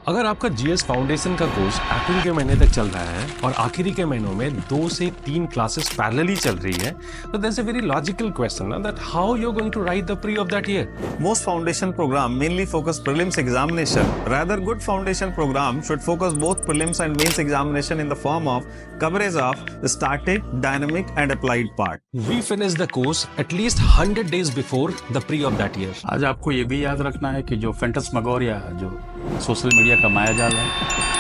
अगर आपका GS foundation का कोर्स अप्रैल के महीने तक चल रहा है और आखिरी के महीनों में 2 से 3 क्लासेस पैरेलली चल रही है, तो there's a very logical question that how you're going to write the pre of that year. Most foundation program mainly focus prelims examination. Rather, good foundation program should focus both prelims and mains examination in the form of coverage of the static, dynamic and applied part. We finish the course at least 100 days before the pre of that year. आज आपको ये भी याद रखना है कि जो फैंटास्मागोरिया जो सोशल मीडिया का मायाजाल है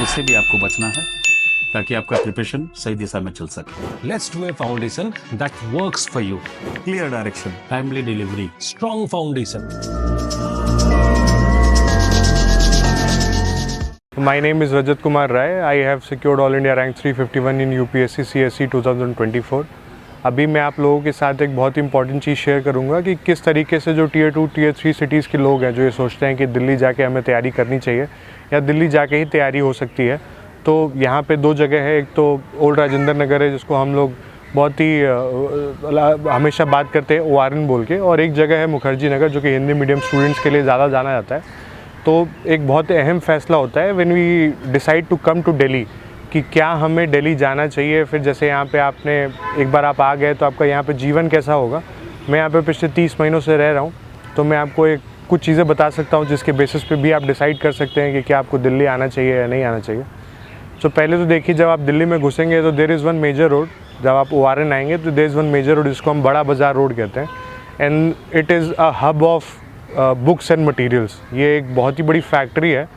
उससे भी आपको बचना है ताकि आपका प्रिपरेशन सही दिशा में चल सके। Let's do a foundation that works for you. Clear direction. Timely delivery. Strong foundation. My name is Rajat Kumar Rai. I have secured All India Rank 351 in UPSC CSE 2024. अभी मैं आप लोगों के साथ एक बहुत इंपॉर्टेंट चीज़ शेयर करूंगा कि किस तरीके से जो टियर 2, टियर 3 सिटीज़ के लोग हैं जो ये सोचते हैं कि दिल्ली जाके हमें तैयारी करनी चाहिए या दिल्ली जाके ही तैयारी हो सकती है। तो यहाँ पे 2 जगह है, एक तो ओल्ड राजेंद्र नगर है जिसको हम लोग बहुत ही हमेशा बात करते हैं ORN बोल के, और एक जगह है मुखर्जी नगर जो कि हिंदी मीडियम स्टूडेंट्स के लिए ज़्यादा जाना जाता है। तो एक बहुत अहम फैसला होता है when we decide to come to Delhi कि क्या हमें दिल्ली जाना चाहिए। फिर जैसे यहाँ पे आपने एक बार आप आ गए तो आपका यहाँ पे जीवन कैसा होगा। मैं यहाँ पे पिछले 30 महीनों से रह रहा हूँ, तो मैं आपको कुछ चीज़ें बता सकता हूँ जिसके बेसिस पे भी आप डिसाइड कर सकते हैं कि क्या आपको दिल्ली आना चाहिए या नहीं आना चाहिए। तो पहले तो देखिए, जब आप दिल्ली में घुसेंगे तो there is one major road. जब आप ORN आएंगे तो there is one major road जिसको हम बड़ा बाज़ार रोड कहते हैं, and it is a hub of books and materials. ये एक बहुत ही बड़ी फैक्ट्री है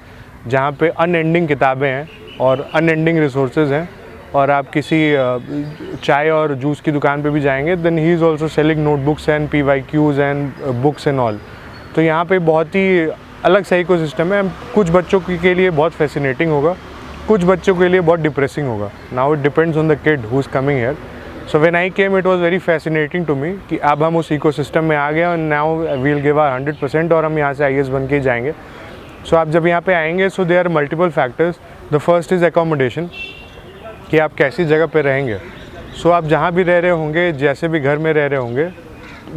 जहाँ पे अनएंडिंग किताबें हैं और अनएंडिंग रिसोर्सेज हैं। और आप किसी चाय और जूस की दुकान पे भी जाएंगे then he is also selling notebooks and PYQs and books and all. तो यहाँ पे बहुत ही अलग सा इकोसिस्टम है। कुछ बच्चों के लिए बहुत फैसिनेटिंग होगा, कुछ बच्चों के लिए बहुत डिप्रेसिंग होगा। Now it depends on the kid who is coming here. So when I came it was very fascinating to me कि अब हम उस इकोसिस्टम में आ गए और नाउ वी विल गिव 100% और हम यहाँ से IAS बन के ही जाएंगे। सो आप जब यहाँ पे आएंगे so there are multiple factors. The first is accommodation, कि आप कैसी जगह पे रहेंगे। सो आप जहाँ भी रह रहे होंगे, जैसे भी घर में रह रहे होंगे,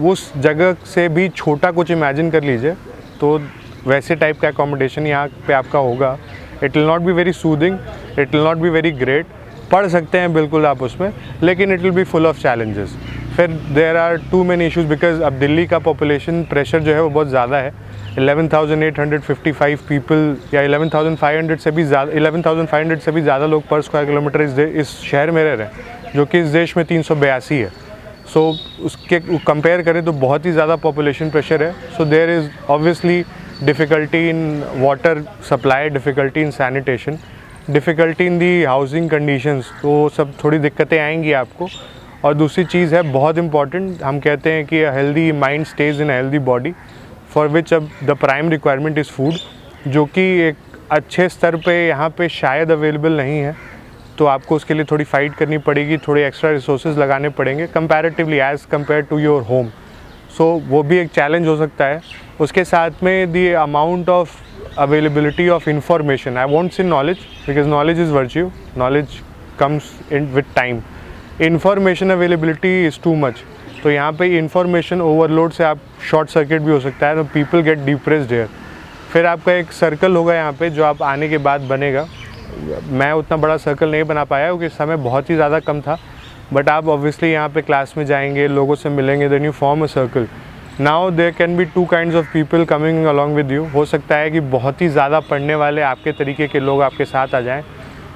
उस जगह से भी छोटा कुछ इमेजिन कर लीजिए तो वैसे टाइप का एकोमोडेशन यहाँ पे आपका होगा। It will not be very soothing, it will not be very great. पढ़ सकते हैं बिल्कुल आप उसमें, लेकिन it will be full of challenges. फिर there are too many issues because अब दिल्ली का पॉपुलेशन प्रेशर जो है वो बहुत ज़्यादा है। 11,855 पीपल या 11,500 से भी ज़्यादा लोग पर स्क्वायर किलोमीटर इस शहर में रह रहे हैं, जो कि इस देश में 382 है। सो उसके कंपेयर करें तो बहुत ही ज़्यादा पॉपुलेशन प्रेशर है। So there is obviously difficulty in water supply, difficulty in sanitation, difficulty in the housing conditions. तो सब थोड़ी दिक्कतें आएंगी आपको। और दूसरी चीज़ है बहुत इंपॉर्टेंट, हम कहते हैं कि healthy mind stays in healthy body, for which अब the prime requirement is food, जो कि एक अच्छे स्तर पे यहाँ पे शायद अवेलेबल नहीं है। तो आपको उसके लिए थोड़ी फाइट करनी पड़ेगी, थोड़े एक्स्ट्रा रिसोर्सेज लगाने पड़ेंगे comparatively as compare to your home. So वो भी एक चैलेंज हो सकता है। उसके साथ में the amount of availability of information, I want say knowledge because knowledge is virtue, knowledge comes in with time. Information availability is too much. तो यहाँ पे इंफॉर्मेशन ओवरलोड से आप शॉर्ट सर्किट भी हो सकता है, तो पीपल गेट डिप्रेस्ड हियर। फिर आपका एक सर्कल होगा यहाँ पे जो आप आने के बाद बनेगा। मैं उतना बड़ा सर्कल नहीं बना पाया क्योंकि समय बहुत ही ज़्यादा कम था, बट आप ऑब्वियसली यहाँ पे क्लास में जाएंगे, लोगों से मिलेंगे, then you form a circle. Now there can be 2 kinds of people coming along with you. हो सकता है कि बहुत ही ज़्यादा पढ़ने वाले आपके तरीके के लोग आपके साथ आ जाएँ।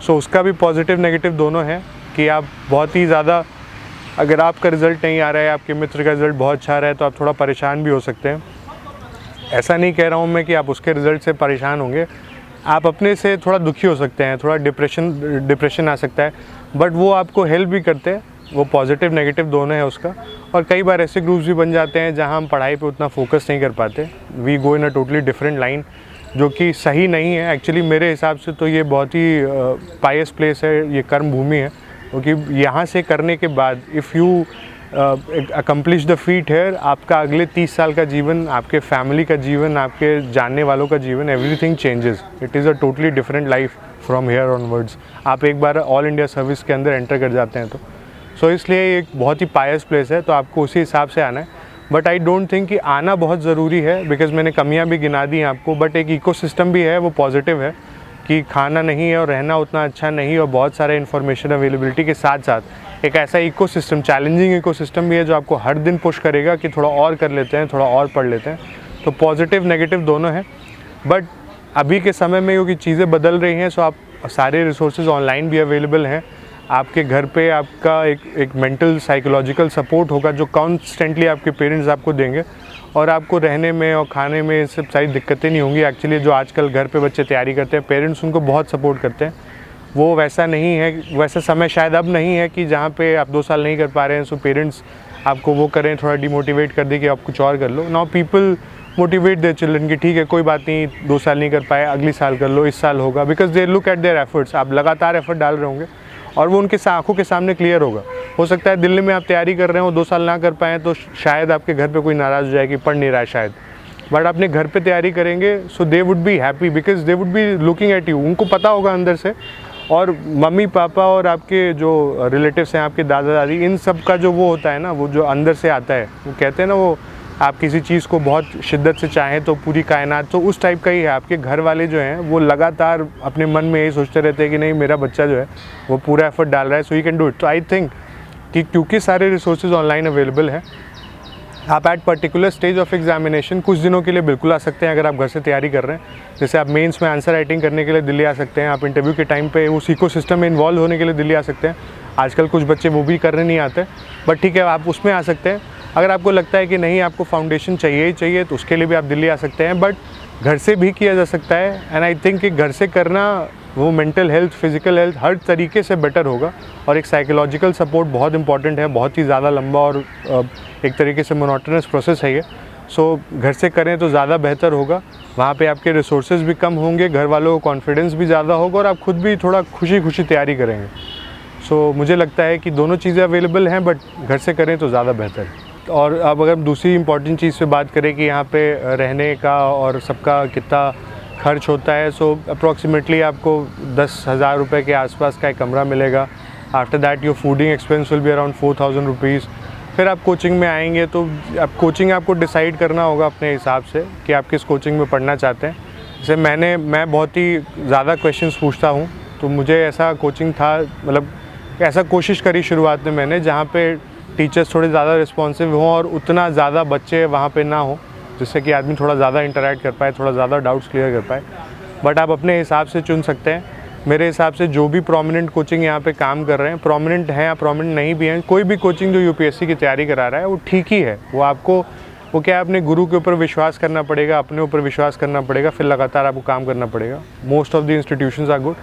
सो उसका भी पॉजिटिव नेगेटिव दोनों है कि आप बहुत ही ज़्यादा, अगर आपका रिज़ल्ट नहीं आ रहा है, आपके मित्र का रिज़ल्ट बहुत अच्छा रहा है, तो आप थोड़ा परेशान भी हो सकते हैं। ऐसा नहीं कह रहा हूँ मैं कि आप उसके रिज़ल्ट से परेशान होंगे, आप अपने से थोड़ा दुखी हो सकते हैं, थोड़ा डिप्रेशन आ सकता है, बट वो आपको हेल्प भी करते हैं। वो पॉजिटिव नेगेटिव दोनों है उसका। और कई बार ऐसे ग्रुप्स भी बन जाते हैं जहाँ हम पढ़ाई पे उतना फोकस नहीं कर पाते। We go in a totally different line, जो कि सही नहीं है एक्चुअली। मेरे हिसाब से तो ये बहुत ही पायस प्लेस है, ये कर्म भूमि है, क्योंकि यहाँ से करने के बाद if you accomplish the feat here, आपका अगले 30 साल का जीवन, आपके फैमिली का जीवन, आपके जानने वालों का जीवन, everything changes. It is a totally different life from here onwards. आप एक बार ऑल इंडिया सर्विस के अंदर एंटर कर जाते हैं तो सो इसलिए ये एक बहुत ही पायस प्लेस है, तो आपको उसी हिसाब से आना है। बट आई डोंट थिंक कि आना बहुत ज़रूरी है, बिकॉज मैंने कमियाँ भी गिना दी आपको, बट एक इकोसिस्टम भी है वो पॉजिटिव है कि खाना नहीं है और रहना उतना अच्छा नहीं, और बहुत सारे इन्फॉर्मेशन अवेलेबिलिटी के साथ साथ एक ऐसा इकोसिस्टम, चैलेंजिंग इकोसिस्टम भी है जो आपको हर दिन पुश करेगा कि थोड़ा और कर लेते हैं, थोड़ा और पढ़ लेते हैं। तो पॉजिटिव नेगेटिव दोनों हैं, बट अभी के समय में क्योंकि चीज़ें बदल रही हैं, सो आप सारे रिसोर्सेज ऑनलाइन भी अवेलेबल हैं। आपके घर पे आपका एक मेंटल साइकोलॉजिकल सपोर्ट होगा जो कॉन्स्टेंटली आपके पेरेंट्स आपको देंगे, और आपको रहने में और खाने में सब सारी दिक्कतें नहीं होंगी। एक्चुअली जो आजकल घर पे बच्चे तैयारी करते हैं, पेरेंट्स उनको बहुत सपोर्ट करते हैं। वो वैसा नहीं है, वैसा समय शायद अब नहीं है कि जहाँ पे आप 2 साल नहीं कर पा रहे हैं, सो पेरेंट्स आपको वो करें, थोड़ा डिमोटिवेट कर दे कि आप कुछ और कर लो। Now people motivate their children कि ठीक है कोई बात नहीं, 2 साल नहीं कर पाए, अगली साल कर लो, इस साल होगा, because they look at their efforts. आप लगातार एफर्ट डाल रहे होंगे और वो उनके आंखों के सामने क्लियर होगा। हो सकता है दिल्ली में आप तैयारी कर रहे हो, 2 साल ना कर पाएँ तो शायद आपके घर पे कोई नाराज़ हो जाए कि पढ़ नहीं रहा है शायद, बट अपने घर पे तैयारी करेंगे, so they would be happy because they would be looking at you. उनको पता होगा अंदर से, और मम्मी पापा और आपके जो रिलेटिव्स हैं, आपके दादा दादी, इन सब का जो वो होता है ना, वो जो अंदर से आता है, वो कहते हैं ना, वो आप किसी चीज़ को बहुत शिद्दत से चाहें तो पूरी कायनात, तो उस टाइप का ही है। आपके घर वाले जो हैं वो लगातार अपने मन में यही सोचते रहते हैं कि नहीं मेरा बच्चा जो है वो पूरा एफर्ट डाल रहा है, सो ही कैन डू इट। तो आई थिंक कि क्योंकि सारे रिसोर्सेज ऑनलाइन अवेलेबल हैं, आप at particular stage of examination कुछ दिनों के लिए बिल्कुल आ सकते हैं अगर आप घर से तैयारी कर रहे हैं। जैसे आप मेंस में आंसर राइटिंग करने के लिए दिल्ली आ सकते हैं, आप इंटरव्यू के टाइम पे उस इकोसिस्टम में इन्वॉल्व होने के लिए दिल्ली आ सकते हैं। आजकल कुछ बच्चे वो भी करने नहीं आते, बट ठीक है आप उसमें आ सकते हैं। अगर आपको लगता है कि नहीं आपको फाउंडेशन चाहिए ही चाहिए, तो उसके लिए भी आप दिल्ली आ सकते हैं, बट घर से भी किया जा सकता है। एंड आई थिंक कि घर से करना वो मेंटल हेल्थ, फिजिकल हेल्थ हर तरीके से बेटर होगा, और एक साइकोलॉजिकल सपोर्ट बहुत इंपॉर्टेंट है, बहुत ही ज़्यादा लंबा और एक तरीके से मोनोटोनस प्रोसेस है ये। सो घर से करें तो ज़्यादा बेहतर होगा। वहाँ पे आपके रिसोर्सेज भी कम होंगे, घर वालों को कॉन्फिडेंस भी ज़्यादा होगा, और आप खुद भी थोड़ा खुशी खुशी तैयारी करेंगे। सो मुझे लगता है कि दोनों चीज़ें अवेलेबल हैं, बट घर से करें तो ज़्यादा बेहतर है। और अब अगर दूसरी इंपॉर्टेंट चीज़ पे बात करें कि यहाँ पे रहने का और सबका कितना खर्च होता है, सो अप्रॉक्सीमेटली आपको 10,000 रुपये के आसपास का एक कमरा मिलेगा। After that your fooding expense will be around 4,000 rupees. फिर आप कोचिंग में आएंगे तो अब कोचिंग आपको डिसाइड करना होगा अपने हिसाब से कि आप किस कोचिंग में पढ़ना चाहते हैं। जैसे मैं बहुत ही ज़्यादा क्वेश्चंस पूछता हूँ, तो मुझे ऐसा कोचिंग था, मतलब ऐसा कोशिश करी शुरुआत में मैंने, जहाँ पे टीचर्स थोड़े ज़्यादा रिस्पॉन्सिव हों और उतना ज़्यादा बच्चे वहाँ पे ना हो, जिससे कि आदमी थोड़ा ज़्यादा इंटरैक्ट कर पाए, थोड़ा ज़्यादा डाउट्स क्लियर कर पाए। बट आप अपने हिसाब से चुन सकते हैं। मेरे हिसाब से जो भी प्रोमिनेंट कोचिंग यहाँ पे काम कर रहे हैं, प्रोमिनेंट हैं या प्रोमिनेंट नहीं भी हैं, कोई भी कोचिंग जो यूपीएससी की तैयारी करा रहा है वो ठीक ही है। वो आपको वो क्या है, अपने गुरु के ऊपर विश्वास करना पड़ेगा, अपने ऊपर विश्वास करना पड़ेगा, फिर लगातार आपको काम करना पड़ेगा। Most of the institutions are good.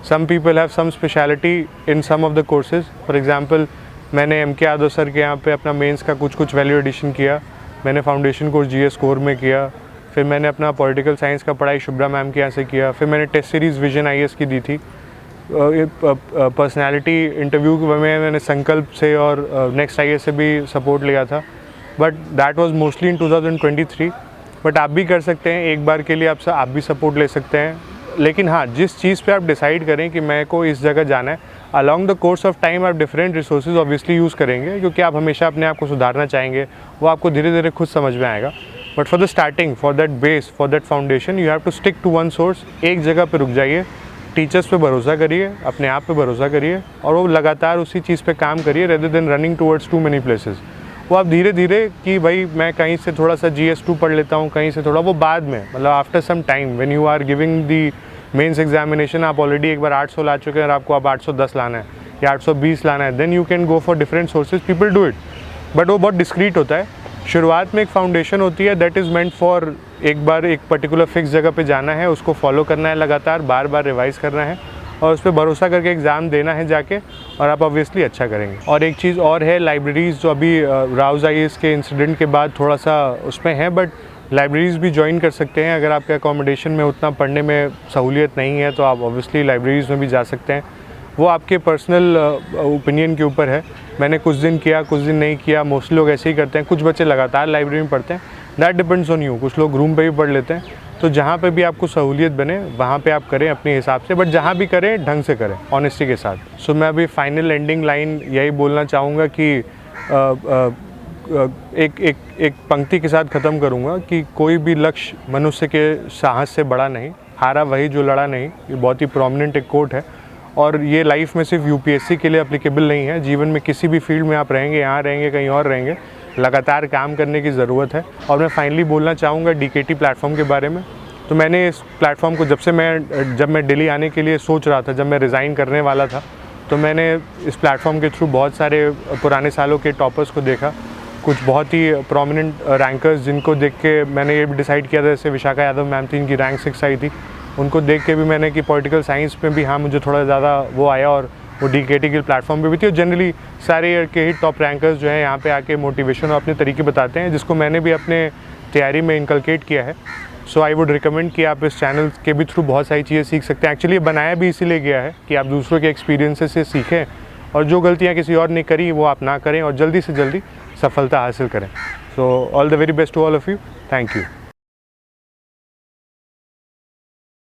Some people have some speciality in some of the courses. For example मैंने MK यादव सर के यहाँ पे अपना मेंस का कुछ वैल्यू एडिशन किया, मैंने फाउंडेशन कोर्स GS कोर में किया, फिर मैंने अपना पॉलिटिकल साइंस का पढ़ाई शुभ्रा मैम के यहाँ से किया, फिर मैंने टेस्ट सीरीज़ विजन IAS की दी थी। पर्सनालिटी इंटरव्यू में मैंने संकल्प से और नेक्स्ट IAS से भी सपोर्ट लिया था, but that was mostly in 2023। But आप भी कर सकते हैं, एक बार के लिए आप भी सपोर्ट ले सकते हैं। लेकिन हाँ, जिस चीज़ पे आप डिसाइड करें कि मैं को इस जगह जाना है, along the course of time आप डिफरेंट रिसोर्सेज ऑब्वियसली यूज़ करेंगे, क्योंकि आप हमेशा अपने आप को सुधारना चाहेंगे। वो आपको धीरे धीरे खुद समझ में आएगा। But for the starting, for that base, for that foundation, you have to stick to one source. एक जगह पे रुक जाइए, टीचर्स पे भरोसा करिए, अपने आप पे भरोसा करिए, और वो लगातार उसी चीज़ पे काम करिए, rather than running towards too many places. वो आप धीरे धीरे कि भाई मैं कहीं से थोड़ा सा GS2 पढ़ लेता हूँ, कहीं से थोड़ा, वो बाद में, मतलब after some time when you are giving the mains examination, आप ऑलरेडी एक बार 800 ला चुके हैं और आपको अब 810 लाना है या 820 लाना है, then you can go for different sources. People do it, but वो बहुत डिस्क्रीट होता है। शुरुआत में एक फाउंडेशन होती है दैट इज़ मेंट फॉर एक बार एक पर्टिकुलर फिक्स जगह पे जाना है, उसको फॉलो करना है, लगातार बार बार रिवाइज़ करना है, और उस पर भरोसा करके एग्ज़ाम देना है जाके, और आप ऑब्वियसली अच्छा करेंगे। और एक चीज़ और है, लाइब्रेरीज़ जो अभी राउज़ IAS के इंसिडेंट के बाद थोड़ा सा उसमें है, बट लाइब्रेरीज़ भी ज्वाइन कर सकते हैं। अगर आपके अकोमोडेशन में उतना पढ़ने में सहूलियत नहीं है तो आप ऑब्वियसली लाइब्रेरीज़ में भी जा सकते हैं। वो आपके पर्सनल ओपिनियन के ऊपर है। मैंने कुछ दिन किया, कुछ दिन नहीं किया, मोस्टली लोग ऐसे ही करते हैं। कुछ बच्चे लगातार लाइब्रेरी में पढ़ते हैं, दैट डिपेंड्स ऑन यू। कुछ लोग रूम पे भी पढ़ लेते हैं। तो जहाँ पे भी आपको सहूलियत बने वहाँ पे आप करें अपने हिसाब से, बट जहाँ भी करें ढंग से करें, ऑनेस्टी के साथ। सो मैं अभी फाइनल एंडिंग लाइन यही बोलना चाहूँगा कि एक पंक्ति के साथ ख़त्म करूँगा कि कोई भी लक्ष्य मनुष्य के साहस से बड़ा नहीं। हारा वही जो लड़ा नहीं, ये बहुत ही प्रोमिनेंट एक कोट है। और ये लाइफ में सिर्फ यूपीएससी के लिए एप्लीकेबल नहीं है, जीवन में किसी भी फील्ड में आप रहेंगे, यहाँ रहेंगे कहीं और रहेंगे, लगातार काम करने की ज़रूरत है। और मैं फाइनली बोलना चाहूँगा डीकेटी प्लेटफॉर्म के बारे में। तो मैंने इस प्लेटफॉर्म को जब मैं दिल्ली आने के लिए सोच रहा था, जब मैं रिज़ाइन करने वाला था, तो मैंने इस प्लेटफॉर्म के थ्रू बहुत सारे पुराने सालों के टॉपर्स को देखा, कुछ बहुत ही प्रोमिनेंट रैंकर्स जिनको देख के मैंने ये भी डिसाइड किया था, जैसे विशाखा यादव मैम थी, इनकी रैंक 6 आई थी, उनको देख के भी मैंने कि पॉलिटिकल साइंस में भी हाँ मुझे थोड़ा ज़्यादा वो आया, और वो डीकेटी के प्लेटफॉर्म पे भी थी। और जनरली सारे ईयर के ही टॉप रैंकर्स जो हैं यहाँ पे आके मोटिवेशन और अपने तरीके बताते हैं, जिसको मैंने भी अपने तैयारी में इनकलकेट किया है। सो आई वुड रिकमेंड कि आप इस चैनल के भी थ्रू बहुत सारी चीज़ें सीख सकते हैं। एक्चुअली बनाया भी इसीलिए गया है कि आप दूसरों के एक्सपीरियंसेस से सीखें, और जो गलतियाँ किसी और ने करी वो आप ना करें, और जल्दी से जल्दी सफलता हासिल करें। So all the very best to all of you. Thank you.